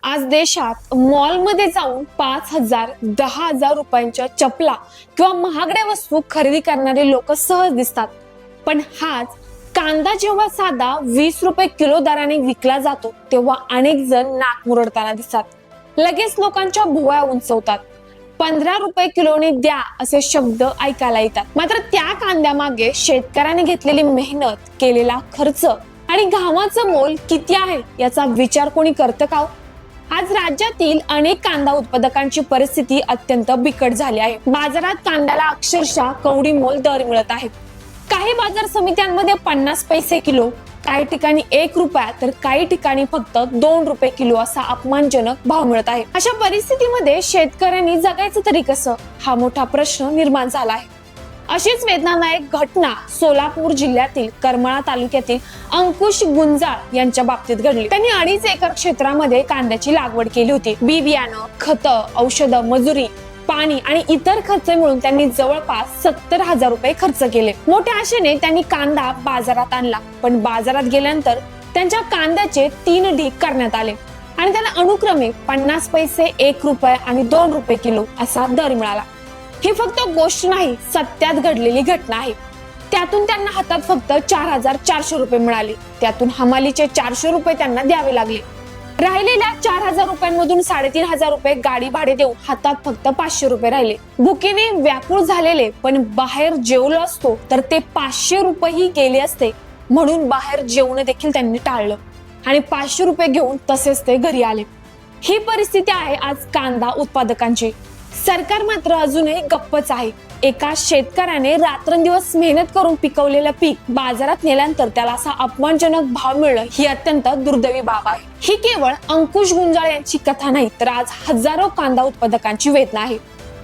आज देशात मॉलमध्ये जाऊन 5,000 10,000 रुपयांच्या चपला किंवा महागड्या वस्तू खरेदी करणारे लोक सहज दिसतात. पण हाच कांदा जेव्हा साधा 20 रुपये किलो दराने विकला जातो तेव्हा अनेक जण नाक मुरडताना दिसतात. लगेच लोकांच्या भुवया उंचवतात. 15 रुपये किलोने द्या असे शब्द ऐकायला येतात. मात्र त्या कांद्यामागे शेतकऱ्याने घेतलेली मेहनत, केलेला खर्च आणि घामाचं मोल किती आहे याचा विचार कोणी करतं का? आज राज्यातील अनेक कांदा उत्पादकांची परिस्थिती अत्यंत बिकट झाली आहे. बाजारात कांद्याला अक्षरशः कवडी मोल दर मिळत आहे. काही बाजार समित्यांमध्ये 50 पैसे किलो, काही ठिकाणी 1 रुपया तर काही ठिकाणी फक्त 2 रुपये किलो असा अपमानजनक भाव मिळत आहे. अशा परिस्थितीमध्ये शेतकऱ्यांनी जगायचं तरी कसं, हा मोठा प्रश्न निर्माण झाला आहे. अशीच वेदनादायक घटना सोलापूर जिल्ह्यातील करमाळा तालुक्यातील अंकुश गुंजाळ यांच्या बाबतीत घडली. त्यांनी 2.5 एकर क्षेत्रामध्ये कांद्याची लागवड केली होती. बी बियाणं, खतं, औषधं, मजुरी, पाणी आणि इतर खर्च मिळून त्यांनी जवळपास 70,000 रुपये खर्च केले. मोठ्या आशेने त्यांनी कांदा बाजारात आणला, पण बाजारात गेल्यानंतर त्यांच्या कांद्याचे 3 ढीग करण्यात आले आणि त्याला अनुक्रमे 50 पैसे, 1 रुपये आणि 2 रुपये किलो असा दर मिळाला. ही फक्त गोष्ट नाही, सत्यात घडलेली घटना आहे. त्यातून त्यांना हातात फक्त 4,400 रुपये मिळाले. त्यातून हमालीचे 400 रुपये त्यांना द्यावे लागले. राहिलेल्या 4,000 रुपयांमधून 3,500 रुपये गाडी भाडे देऊन हातात फक्त 500 रुपये राहिले. भुकेने व्याकुळ झालेले, पण बाहेर जेवलो असतो तर ते 500 रुपयेही गेले असते म्हणून बाहेर जेवण देखील त्यांनी टाळलं आणि 500 रुपये घेऊन तसेच ते घरी आले. ही परिस्थिती आहे आज कांदा उत्पादकांची. सरकार मात्र अजूनही गप्पच आहे. एका शेतकऱ्याने रात्रंदिवस मेहनत करून पिकवलेलं पीक बाजारात नेल्यानंतर त्याला असा अपमानजनक भाव मिळणं ही अत्यंत दुर्दैवी बाब आहे. ही केवळ अंकुश गुंजाळ यांची कथा नाही, तर आज हजारो कांदा उत्पादकांची वेदना आहे.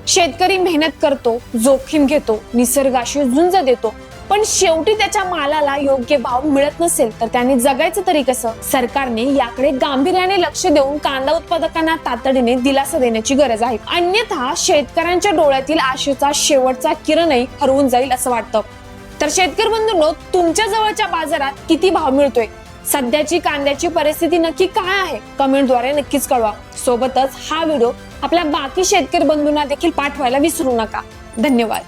शेतकरी मेहनत करतो, जोखीम घेतो, निसर्गाशी झुंज देतो, पण शेवटी त्याच्या मालाला योग्य भाव मिळत नसेल तर त्यांनी जगायचं तरी कसं? सरकारने याकडे गांभीर्याने लक्ष देऊन कांदा उत्पादकांना तातडीने दिलासा देण्याची गरज आहे. अन्यथा शेतकऱ्यांच्या डोळ्यातील आशेचा शेवटचा किरणही हरवून जाईल असं वाटतं. तर शेतकरी बंधूंनो, तुमच्या जवळच्या बाजारात किती भाव मिळतोय? सध्याची कांद्याची परिस्थिती नक्की काय आहे? कमेंटद्वारे नक्कीच कळवा. सोबतच हा व्हिडिओ आपल्या बाकी शेतकरी बंधूंना देखील पाठवायला विसरू नका. धन्यवाद.